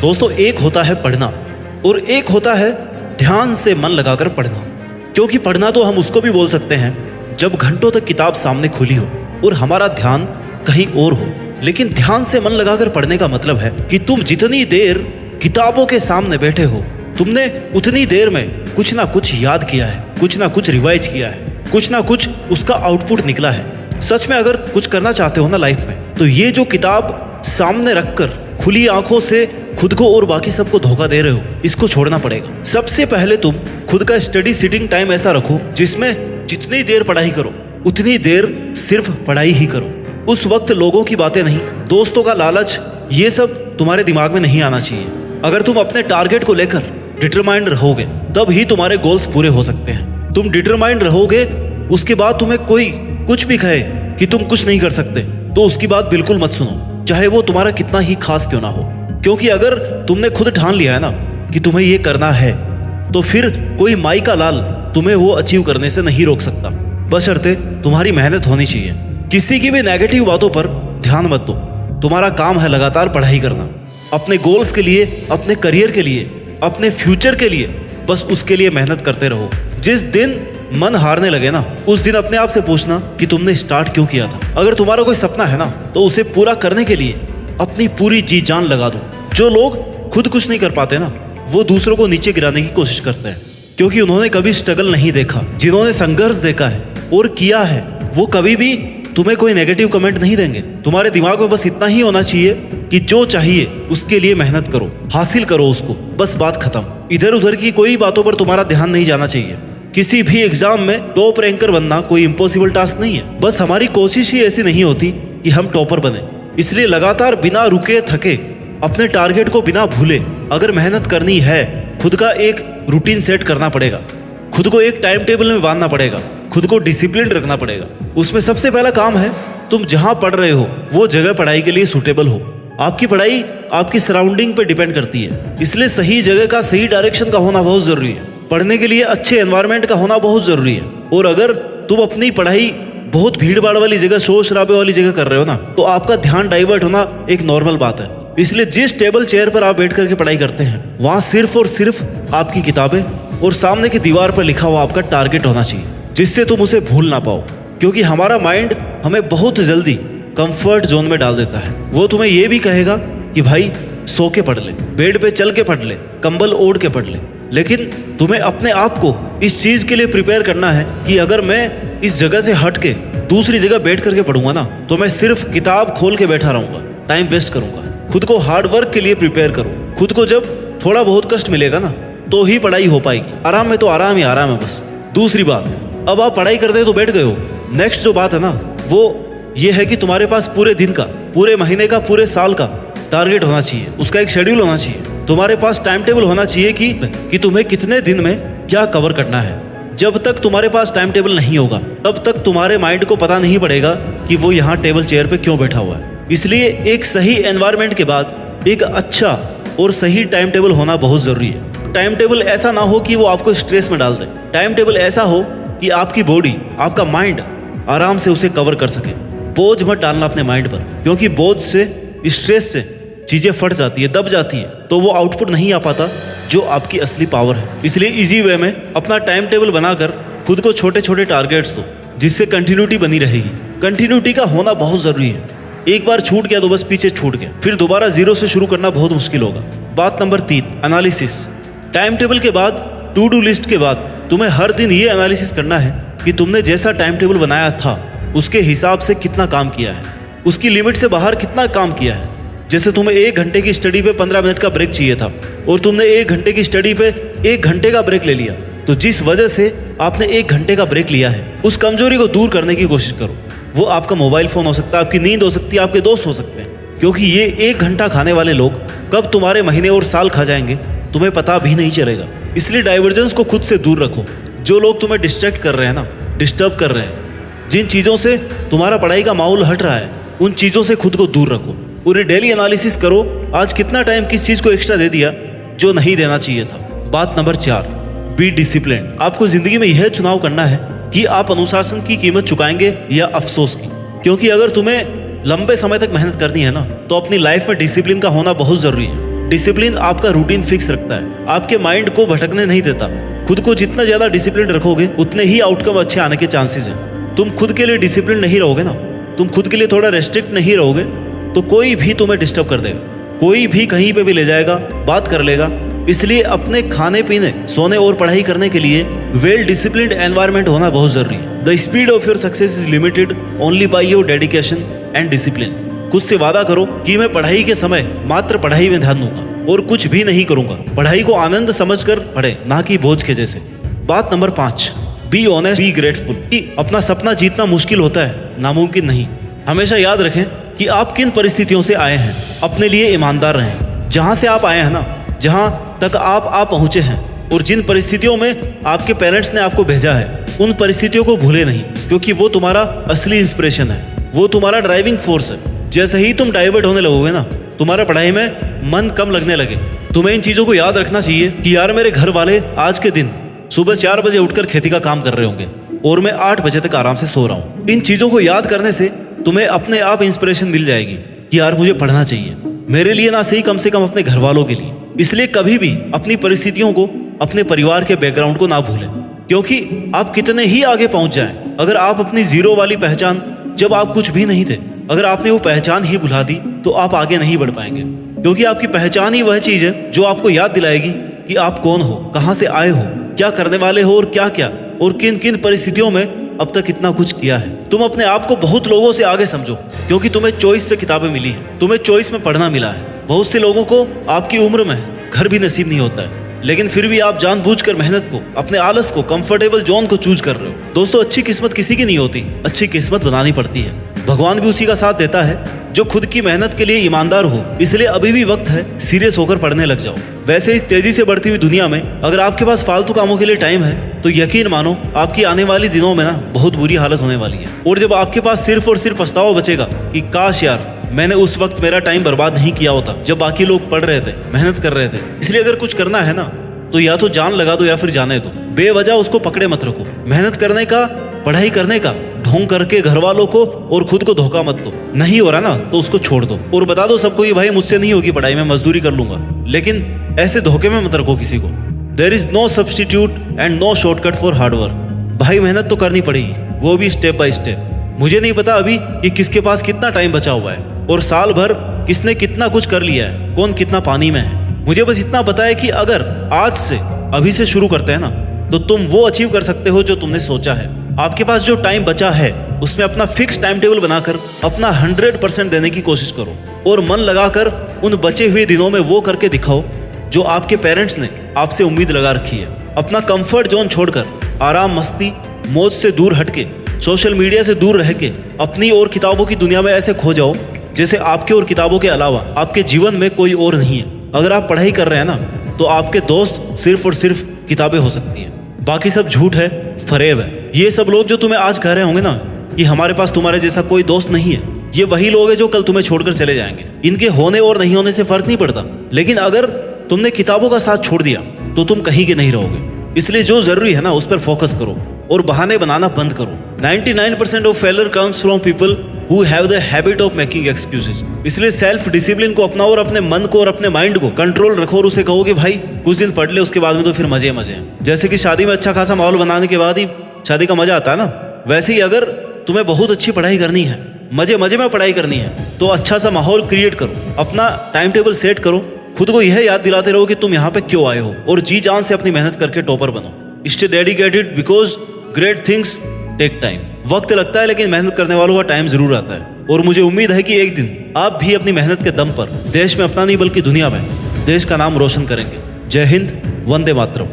दोस्तों, एक होता है पढ़ना और एक होता है ध्यान से मन लगाकर पढ़ना। क्योंकि पढ़ना तो हम उसको भी बोल सकते हैं जब घंटों तक किताब सामने खुली हो और हमारा ध्यान कहीं और हो। लेकिन ध्यान से मन लगाकर पढ़ने का मतलब है कि तुम जितनी देर किताबों के सामने बैठे हो, तुमने उतनी देर में कुछ ना कुछ याद किया है, कुछ ना कुछ रिवाइज किया है, कुछ ना कुछ उसका आउटपुट निकला है। सच में अगर कुछ करना चाहते हो ना लाइफ में, तो ये जो किताब सामने रखकर खुली आंखों से खुद को और बाकी सबको धोखा दे रहे हो, इसको छोड़ना पड़ेगा। सबसे पहले तुम खुद का स्टडी सिटिंग टाइम ऐसा रखो जिसमें जितनी देर पढ़ाई करो उतनी देर सिर्फ पढ़ाई ही करो। उस वक्त लोगों की बातें नहीं, दोस्तों का लालच, ये सब तुम्हारे दिमाग में नहीं आना चाहिए। अगर तुम अपने टारगेट को लेकर डिटरमाइंड रहोगे तब ही तुम्हारे गोल्स पूरे हो सकते हैं। तुम डिटरमाइंड रहोगे, उसके बाद तुम्हें कोई कुछ भी कहे कि तुम कुछ नहीं कर सकते, तो उसकी बात बिल्कुल मत सुनो, चाहे वो तुम्हारा कितना ही खास क्यों ना हो। क्योंकि अगर तुमने खुद ठान लिया है ना कि तुम्हें ये करना है, तो फिर कोई माई का लाल तुम्हें वो अचीव करने से नहीं रोक सकता, बशर्ते तुम्हारी मेहनत होनी चाहिए। किसी की भी नेगेटिव बातों पर ध्यान मत दो। तुम्हारा काम है लगातार पढ़ाई करना, अपने गोल्स के लिए, अपने करियर के लिए, अपने फ्यूचर के लिए, बस उसके लिए मेहनत करते रहो। जिस दिन मन हारने लगे ना, उस दिन अपने आप से पूछना कि तुमने स्टार्ट क्यों किया था। अगर तुम्हारा कोई सपना है ना, तो उसे पूरा करने के लिए अपनी पूरी जी जान लगा दो। जो लोग खुद कुछ नहीं कर पाते ना, वो दूसरों को नीचे गिराने की कोशिश करते हैं, क्योंकि उन्होंने कभी स्ट्रगल नहीं देखा। जिन्होंने संघर्ष देखा है और किया है, वो कभी भी तुम्हें कोई नेगेटिव कमेंट नहीं देंगे। तुम्हारे दिमाग में बस इतना ही होना चाहिए कि जो चाहिए उसके लिए मेहनत करो, हासिल करो उसको, बस बात खत्म। इधर उधर की कोई बातों पर तुम्हारा ध्यान नहीं जाना चाहिए। किसी भी एग्जाम में टॉप रैंकर बनना कोई इम्पॉसिबल टास्क नहीं है, बस हमारी कोशिश ही ऐसी नहीं होती कि हम टॉपर बने। इसलिए लगातार बिना रुके थके, अपने टारगेट को बिना भूले अगर मेहनत करनी है, खुद का एक रूटीन सेट करना पड़ेगा, खुद को एक टाइम टेबल में बांधना पड़ेगा, खुद को डिसिप्लिन रखना पड़ेगा। उसमें सबसे पहला काम है, तुम जहां पढ़ रहे हो वो जगह पढ़ाई के लिए सूटेबल हो। आपकी पढ़ाई आपकी सराउंडिंग पे डिपेंड करती है, इसलिए सही जगह का, सही डायरेक्शन का होना बहुत जरूरी है। पढ़ने के लिए अच्छे एनवायरनमेंट का होना बहुत जरूरी है। और अगर तुम अपनी पढ़ाई बहुत भीड़ भाड़ वाली जगह, शोर शराबे वाली जगह कर रहे हो ना, तो आपका ध्यान डाइवर्ट होना एक नॉर्मल बात है। इसलिए जिस टेबल चेयर पर आप बैठ करके पढ़ाई करते हैं, वहां सिर्फ और सिर्फ आपकी किताबें और सामने की दीवार पर लिखा हुआ आपका टारगेट होना चाहिए, जिससे तुम उसे भूल ना पाओ। क्योंकि हमारा माइंड हमें बहुत जल्दी कंफर्ट जोन में डाल देता है। वो तुम्हें ये भी कहेगा कि भाई सो के पढ़ ले, बेड पे चल के पढ़ ले, कंबल ओढ़ के पढ़ ले। लेकिन तुम्हें अपने आप को इस चीज के लिए प्रिपेयर करना है कि अगर मैं इस जगह से हट के दूसरी जगह बैठ करके पढ़ूंगा ना, तो मैं सिर्फ किताब खोल के बैठा रहूंगा, टाइम वेस्ट करूंगा। खुद को हार्ड वर्क के लिए प्रिपेयर करो। खुद को जब थोड़ा बहुत कष्ट मिलेगा ना, तो ही पढ़ाई हो पाएगी। आराम में तो आराम ही आराम है बस। दूसरी बात, अब आप पढ़ाई करते तो बैठ गए हो, नेक्स्ट जो बात है ना, वो ये है कि तुम्हारे पास पूरे दिन का, पूरे महीने का, पूरे साल का टारगेट होना चाहिए। उसका एक शेड्यूल होना चाहिए। तुम्हारे पास टाइम टेबल होना चाहिए कि तुम्हें कितने दिन में क्या कवर करना है। जब तक तुम्हारे पास टाइम टेबल नहीं होगा, तब तक तुम्हारे माइंड को पता नहीं पड़ेगा कि वो यहाँ टेबल चेयर पे क्यों बैठा हुआ है। इसलिए एक सही एनवायरनमेंट के बाद एक अच्छा और सही टाइम टेबल होना बहुत जरूरी है। टाइम टेबल ऐसा ना हो कि वो आपको स्ट्रेस में डाल दे। टाइम टेबल ऐसा हो कि आपकी बॉडी, आपका माइंड आराम से उसे कवर कर सके। बोझ मत डालना अपने माइंड पर, क्योंकि बोझ से, स्ट्रेस से चीजें फट जाती है, दब जाती है, तो वो आउटपुट नहीं आ पाता जो आपकी असली पावर है। इसलिए इजी वे में अपना टाइम टेबल बनाकर खुद को छोटे छोटे टारगेट्स दो, जिससे कंटिन्यूटी बनी रहेगी। कंटिन्यूटी का होना बहुत जरूरी है। एक बार छूट गया तो बस पीछे छूट गया, फिर दोबारा जीरो से शुरू करना बहुत मुश्किल होगा। बात नंबर 3, एनालिसिस। टाइम टेबल के बाद, टू डू लिस्ट के बाद तुम्हें हर दिन ये एनालिसिस करना है कि तुमने जैसा टाइम टेबल बनाया था उसके हिसाब से कितना काम किया है, उसकी लिमिट से बाहर कितना काम किया है। जैसे तुम्हें 1 घंटे की स्टडी पे 15 मिनट का ब्रेक चाहिए था और तुमने 1 घंटे की स्टडी पे 1 घंटे का ब्रेक ले लिया, तो जिस वजह से आपने 1 घंटे का ब्रेक लिया है, उस कमजोरी को दूर करने की कोशिश करो। वो आपका मोबाइल फोन हो सकता है, आपकी नींद हो सकती है, आपके दोस्त हो सकते हैं। क्योंकि ये 1 घंटा खाने वाले लोग कब तुम्हारे महीने और साल खा जाएंगे तुम्हें पता भी नहीं चलेगा। इसलिए डाइवर्जेंस को खुद से दूर रखो। जो लोग तुम्हें डिस्ट्रैक्ट कर रहे हैं ना, डिस्टर्ब कर रहे हैं, जिन चीज़ों से तुम्हारा पढ़ाई का माहौल हट रहा है, उन चीज़ों से खुद को दूर रखो। पूरी डेली एनालिसिस करो, आज कितना टाइम किस चीज़ को एक्स्ट्रा दे दिया जो नहीं देना चाहिए था। बात नंबर 4, बी डिसिप्लिन। आपको जिंदगी में यह चुनाव करना है कि आप अनुशासन की कीमत चुकाएंगे या अफसोस की। क्योंकि अगर तुम्हें लंबे समय तक मेहनत करनी है ना, तो अपनी लाइफ में डिसिप्लिन का होना बहुत जरूरी है। डिसिप्लिन आपका रूटीन फिक्स रखता है, आपके माइंड को भटकने नहीं देता। खुद को जितना ज्यादा डिसिप्लिन रखोगे उतने ही आउटकम अच्छे आने के चांसेस हैं। तुम खुद के लिए डिसिप्लिन नहीं रहोगे ना, तुम खुद के लिए थोड़ा रेस्ट्रिक्ट नहीं रहोगे तो कोई भी तुम्हें डिस्टर्ब कर देगा, कोई भी कहीं पे भी ले जाएगा, बात कर लेगा। इसलिए अपने खाने पीने, सोने और पढ़ाई करने के लिए वेल डिसिप्लिन्ड एनवायरनमेंट होना बहुत जरूरी है। The speed of your success is limited only by your dedication and discipline. खुद से वादा करो कि मैं पढ़ाई के समय मात्र पढ़ाई में ध्यान दूंगा और कुछ भी नहीं करूंगा। पढ़ाई को आनंद समझकर पढ़े, ना कि बोझ के जैसे। बात number 5, be honest, be grateful. अपना सपना जीतना मुश्किल होता है, नामुमकिन नहीं। हमेशा याद रखें कि आप किन परिस्थितियों से आए हैं। अपने लिए ईमानदार रहें। जहां से आप आए हैं ना, जहां तक आप पहुंचे हैं और जिन परिस्थितियों में आपके पेरेंट्स ने आपको भेजा है, उन परिस्थितियों को भूले नहीं, क्योंकि वो तुम्हारा असली इंस्पिरेशन है, वो तुम्हारा ड्राइविंग फोर्स है। जैसे ही तुम डाइवर्ट होने लगोगे ना, तुम्हारा पढ़ाई में मन कम लगने लगे, तुम्हें इन चीजों को याद रखना चाहिए कि यार मेरे घर वाले आज के दिन सुबह 4 बजे उठकर खेती का काम कर रहे होंगे और मैं 8 बजे तक आराम से सो रहा हूँ। इन चीजों को याद करने से तुम्हें अपने आप इंस्पिरेशन मिल जाएगी कि यार मुझे पढ़ना चाहिए, मेरे लिए ना सही, कम से कम अपने घर वालों के लिए। इसलिए कभी भी अपनी परिस्थितियों को, अपने परिवार के बैकग्राउंड को ना भूलें, क्योंकि आप कितने ही आगे पहुंच जाएं, अगर आप अपनी जीरो वाली पहचान, जब आप कुछ भी नहीं थे, अगर आपने वो पहचान ही भुला दी तो आप आगे नहीं बढ़ पाएंगे। क्योंकि आपकी पहचान ही वह चीज है जो आपको याद दिलाएगी कि आप कौन हो, कहां से आए हो, क्या करने वाले हो और क्या क्या और किन किन परिस्थितियों में अब तक इतना कुछ किया है। तुम अपने आप को बहुत लोगों से आगे समझो, क्योंकि तुम्हें चॉइस से किताबें मिली है, तुम्हें चॉइस में पढ़ना मिला है। बहुत से लोगों को आपकी उम्र में घर भी नसीब नहीं होता है, लेकिन फिर भी आप जानबूझकर मेहनत को, अपने आलस को, कंफर्टेबल जोन को चूज कर रहे हो। दोस्तों, अच्छी किस्मत किसी की नहीं होती, अच्छी किस्मत बनानी पड़ती है। भगवान भी उसी का साथ देता है जो खुद की मेहनत के लिए ईमानदार हो। इसलिए अभी भी वक्त है, सीरियस होकर पढ़ने लग जाओ। वैसे इस तेजी से बढ़ती हुई दुनिया में अगर आपके पास फालतू कामों के लिए टाइम है तो यकीन मानो आपकी आने वाली दिनों में ना बहुत बुरी हालत होने वाली है। और जब आपके पास सिर्फ और सिर्फ पछतावा बचेगा कि काश यार मैंने उस वक्त मेरा टाइम बर्बाद नहीं किया होता जब बाकी लोग पढ़ रहे थे, मेहनत कर रहे थे। इसलिए अगर कुछ करना है ना तो या तो जान लगा दो या फिर जाने दो। बेवजह उसको पकड़े मत रखो। मेहनत करने का, पढ़ाई करने का ढोंग करके घर वालों को और खुद को धोखा मत दो। नहीं हो रहा ना तो उसको छोड़ दो और बता दो सबको कि भाई मुझसे नहीं होगी पढ़ाई, मैं मजदूरी कर लूंगा। लेकिन ऐसे धोखे में मत रखो किसी को। There is no substitute and no shortcut for hard work. भाई मेहनत तो करनी पड़ेगी, वो भी स्टेप बाय स्टेप। मुझे नहीं पता अभी कि किसके पास कितना टाइम बचा हुआ है और साल भर किसने कितना कुछ कर लिया है, कौन कितना पानी में है। मुझे बस इतना पता है कि अगर आज से, अभी से शुरू करते हैं ना, तो तुम वो अचीव कर सकते हो जो तुमने सोचा है। आपके पास जो टाइम बचा है उसमें अपना फिक्स टाइम टेबल बनाकर अपना 100% देने की कोशिश करो और मन लगाकर उन बचे हुए दिनों में वो करके दिखाओ जो आपके पेरेंट्स ने आपसे उम्मीद लगा रखी है। अपना कंफर्ट जोन छोड़कर आराम, मस्ती, मौज से दूर हटके, सोशल मीडिया से दूर रह के अपनी और किताबों की दुनिया में ऐसे खो जाओ जैसे आपके और किताबों के अलावा आपके जीवन में कोई और नहीं है। अगर आप पढ़ाई कर रहे हैं ना तो आपके दोस्त सिर्फ और सिर्फ किताबें हो सकती हैं, बाकी सब झूठ है, फरेब है। ये सब लोग जो तुम्हें आज कह रहे होंगे ना कि हमारे पास तुम्हारे जैसा कोई दोस्त नहीं है, ये वही लोग हैं जो कल तुम्हें छोड़कर चले जाएंगे। इनके होने और नहीं होने से फर्क नहीं पड़ता, लेकिन अगर तुमने किताबों का साथ छोड़ दिया तो तुम कहीं के नहीं रहोगे। इसलिए जो जरूरी है ना उस पर फोकस करो और बहाने बनाना बंद करो। 99% of failure comes from people who have the habit of making excuses. इसलिए सेल्फ डिसिप्लिन को अपनाओ और अपने मन को और अपने माइंड को कंट्रोल रखो और उसे कहो कि भाई कुछ दिन पढ़ ले, उसके बाद में तो फिर मजे मजे हैं। जैसे कि शादी में अच्छा खासा माहौल बनाने के बाद ही शादी का मजा आता है ना, वैसे ही अगर तुम्हें बहुत अच्छी पढ़ाई करनी है, मजे मजे में पढ़ाई करनी है, तो अच्छा सा माहौल क्रिएट करो, अपना टाइम टेबल सेट करो, खुद को यह याद दिलाते रहो कि तुम यहाँ पे क्यों आए हो और जी जान से अपनी मेहनत करके टॉपर बनो। Stay dedicated because great things take time. वक्त लगता है लेकिन मेहनत करने वालों का टाइम जरूर आता है। और मुझे उम्मीद है कि एक दिन आप भी अपनी मेहनत के दम पर देश में अपना नहीं बल्कि दुनिया में देश का नाम रोशन करेंगे। जय हिंद, वंदे मातरम।